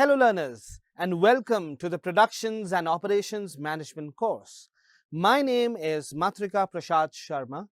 Hello learners and welcome to the Productions and Operations Management course. My name is Matrika Prasad Sharma,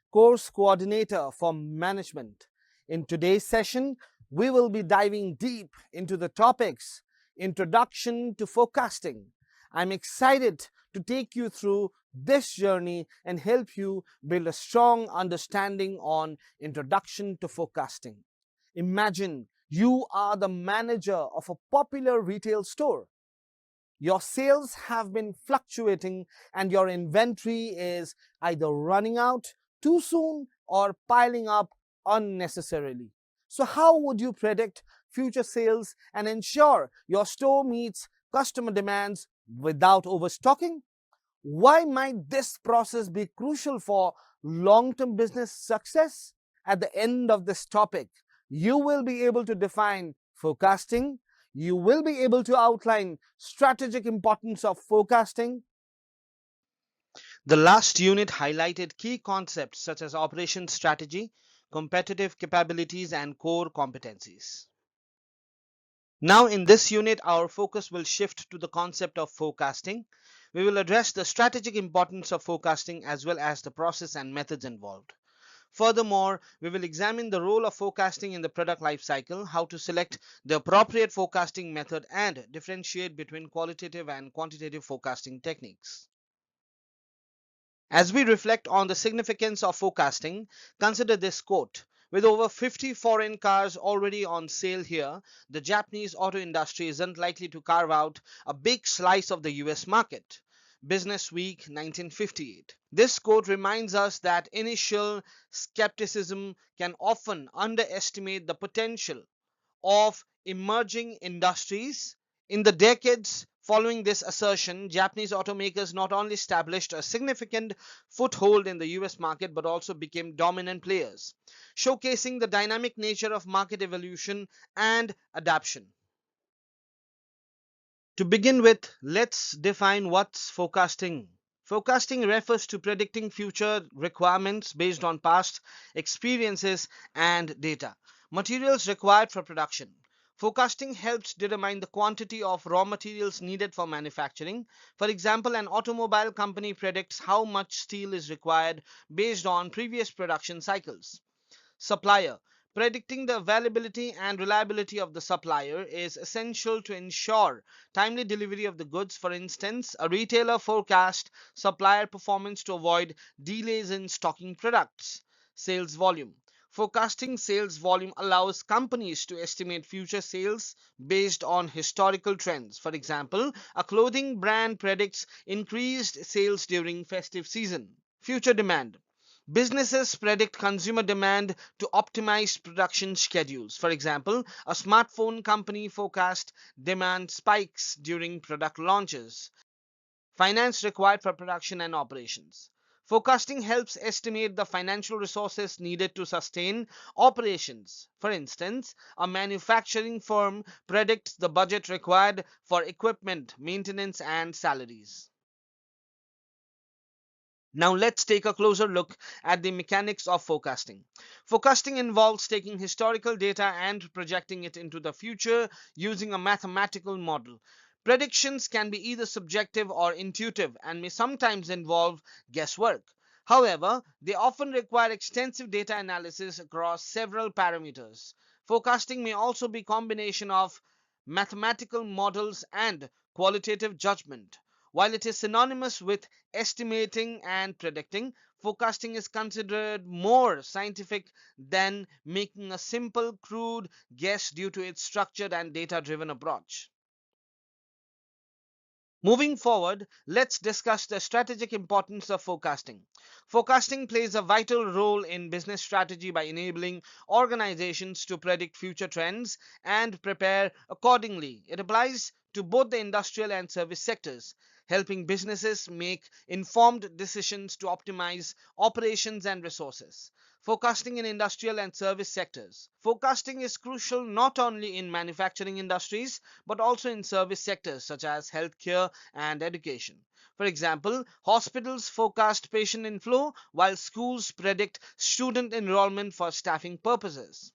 course coordinator for management. In today's session, we will be diving deep into the topics Introduction to Forecasting. I'm excited to take you through this journey and help you build a strong understanding on Introduction to Forecasting. Imagine you are the manager of a popular retail store. Your sales have been fluctuating and your inventory is either running out too soon or piling up unnecessarily. So, how would you predict future sales and ensure your store meets customer demands without overstocking? Why might this process be crucial for long term business success? At the end of this topic, you will be able to define forecasting, you will be able to outline strategic importance of forecasting. The last unit highlighted key concepts such as operation strategy, competitive capabilities, and core competencies. Now, in this unit, our focus will shift to the concept of forecasting. We will address the strategic importance of forecasting as well as the process and methods involved. Furthermore, we will examine the role of forecasting in the product life cycle, how to select the appropriate forecasting method, and differentiate between qualitative and quantitative forecasting techniques. As we reflect on the significance of forecasting, consider this quote. With over 50 foreign cars already on sale here, the Japanese auto industry isn't likely to carve out a big slice of the US market. Business Week 1958. This quote reminds us that initial skepticism can often underestimate the potential of emerging industries. In the decades following this assertion, Japanese automakers not only established a significant foothold in the US market but also became dominant players, showcasing the dynamic nature of market evolution and adaptation. To begin with, let's define what's forecasting. Forecasting refers to predicting future requirements based on past experiences and data. Materials required for production. Forecasting helps determine the quantity of raw materials needed for manufacturing. For example, an automobile company predicts how much steel is required based on previous production cycles. Supplier. Predicting the availability and reliability of the supplier is essential to ensure timely delivery of the goods. For instance, a retailer forecasts supplier performance to avoid delays in stocking products. Sales volume. Forecasting sales volume allows companies to estimate future sales based on historical trends. For example, a clothing brand predicts increased sales during festive season. Future demand. Businesses predict consumer demand to optimize production schedules. For example, a smartphone company forecasts demand spikes during product launches. Finance required for production and operations. Forecasting helps estimate the financial resources needed to sustain operations. For instance, a manufacturing firm predicts the budget required for equipment, maintenance, and salaries. Now let's take a closer look at the mechanics of forecasting. Forecasting involves taking historical data and projecting it into the future using a mathematical model. Predictions can be either subjective or intuitive and may sometimes involve guesswork. However, they often require extensive data analysis across several parameters. Forecasting may also be a combination of mathematical models and qualitative judgment. While it is synonymous with estimating and predicting, forecasting is considered more scientific than making a simple, crude guess due to its structured and data driven approach. Moving forward, let's discuss the strategic importance of forecasting. Forecasting plays a vital role in business strategy by enabling organizations to predict future trends and prepare accordingly. It applies to both the industrial and service sectors, helping businesses make informed decisions to optimize operations and resources. Forecasting in industrial and service sectors. Forecasting is crucial not only in manufacturing industries but also in service sectors such as healthcare and education. For example, hospitals forecast patient inflow while schools predict student enrollment for staffing purposes.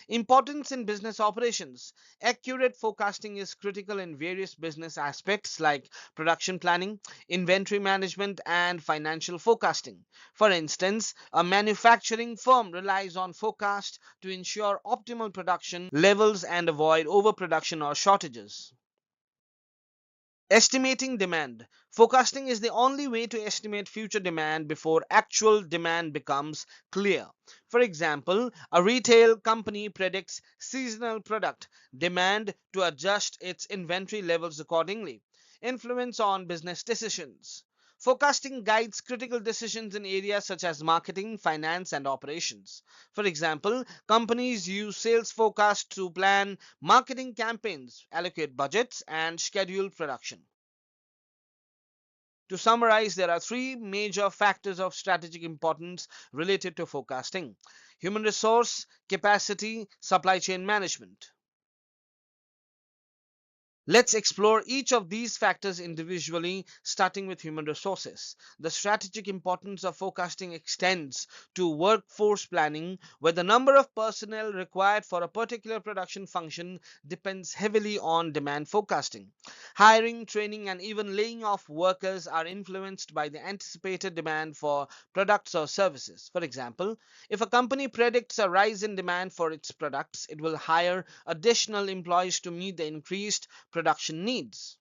Importance in business operations. Accurate forecasting is critical in various business aspects like production planning, inventory management, and financial forecasting. For instance, a manufacturing firm relies on forecast to ensure optimal production levels and avoid overproduction or shortages. Estimating demand. Forecasting is the only way to estimate future demand before actual demand becomes clear. For example, a retail company predicts seasonal product demand to adjust its inventory levels accordingly. Influence on business decisions. Forecasting guides critical decisions in areas such as marketing, finance, and operations. For example, companies use sales forecasts to plan marketing campaigns, allocate budgets, and schedule production. To summarize, there are three major factors of strategic importance related to forecasting: human resource, capacity, supply chain management. Let's explore each of these factors individually, starting with human resources. The strategic importance of forecasting extends to workforce planning, where the number of personnel required for a particular production function depends heavily on demand forecasting. Hiring, training, and even laying off workers are influenced by the anticipated demand for products or services. For example, if a company predicts a rise in demand for its products, it will hire additional employees to meet the increased production needs.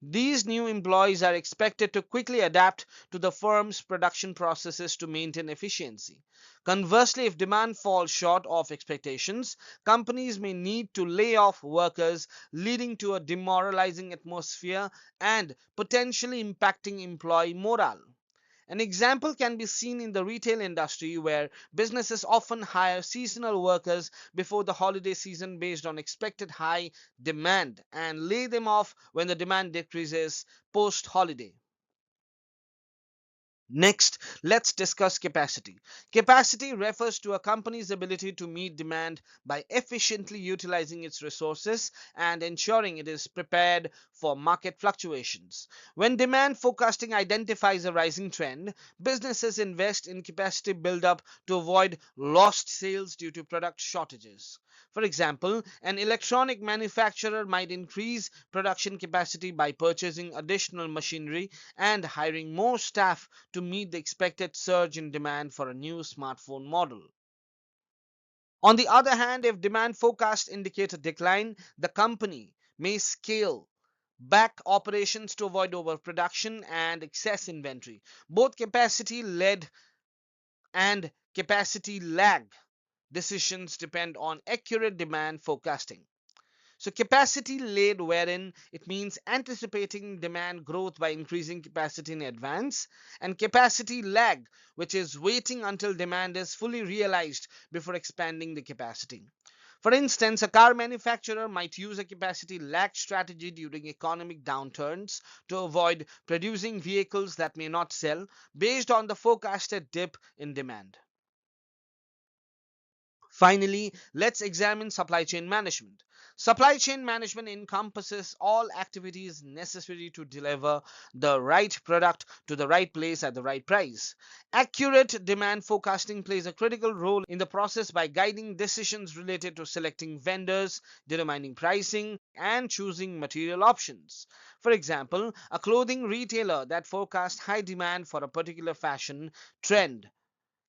These new employees are expected to quickly adapt to the firm's production processes to maintain efficiency. Conversely, if demand falls short of expectations, companies may need to lay off workers, leading to a demoralizing atmosphere and potentially impacting employee morale. An example can be seen in the retail industry, where businesses often hire seasonal workers before the holiday season based on expected high demand and lay them off when the demand decreases post holiday. Next, let's discuss capacity. Capacity refers to a company's ability to meet demand by efficiently utilizing its resources and ensuring it is prepared for market fluctuations. When demand forecasting identifies a rising trend, businesses invest in capacity buildup to avoid lost sales due to product shortages. For example, an electronic manufacturer might increase production capacity by purchasing additional machinery and hiring more staff to meet the expected surge in demand for a new smartphone model. On the other hand, if demand forecasts indicate a decline, the company may scale back operations to avoid overproduction and excess inventory. Both capacity led and capacity lag decisions depend on accurate demand forecasting. So capacity laid, wherein it means anticipating demand growth by increasing capacity in advance, and capacity lag, which is waiting until demand is fully realized before expanding the capacity. For instance, a car manufacturer might use a capacity lag strategy during economic downturns to avoid producing vehicles that may not sell based on the forecasted dip in demand. Finally, let's examine supply chain management. Supply chain management encompasses all activities necessary to deliver the right product to the right place at the right price. Accurate demand forecasting plays a critical role in the process by guiding decisions related to selecting vendors, determining pricing, and choosing material options. For example, a clothing retailer that forecasts high demand for a particular fashion trend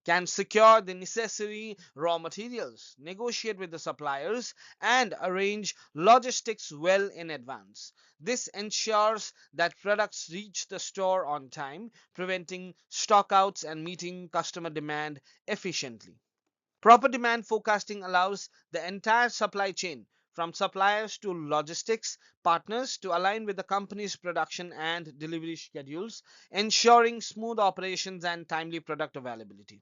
can secure the necessary raw materials, negotiate with the suppliers, and arrange logistics well in advance. This ensures that products reach the store on time, preventing stockouts and meeting customer demand efficiently. Proper demand forecasting allows the entire supply chain, from suppliers to logistics partners, to align with the company's production and delivery schedules, ensuring smooth operations and timely product availability.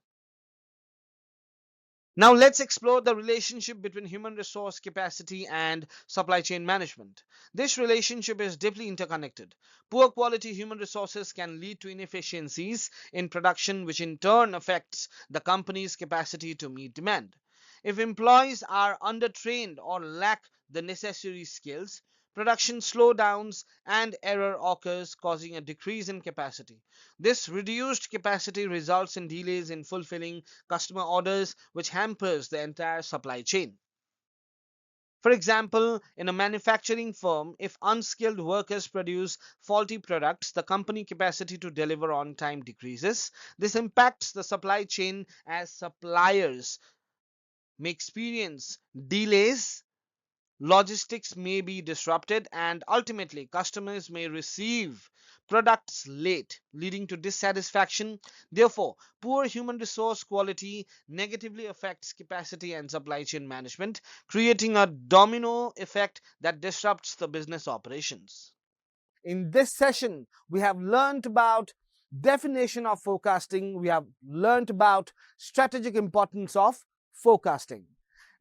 Now let's explore the relationship between human resource capacity and supply chain management. This relationship is deeply interconnected. Poor quality human resources can lead to inefficiencies in production, which in turn affects the company's capacity to meet demand. If employees are undertrained or lack the necessary skills, production slowdowns and error occurs, causing a decrease in capacity. This reduced capacity results in delays in fulfilling customer orders, which hampers the entire supply chain. For example, in a manufacturing firm, if unskilled workers produce faulty products, the company capacity to deliver on time decreases. This impacts the supply chain as suppliers may experience delays, logistics may be disrupted, and ultimately customers may receive products late, leading to dissatisfaction. Therefore, poor human resource quality negatively affects capacity and supply chain management, creating a domino effect that disrupts the business operations. In this session, we have learned about definition of forecasting. We have learned about strategic importance of forecasting.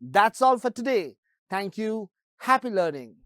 That's all for today. Thank you. Happy learning.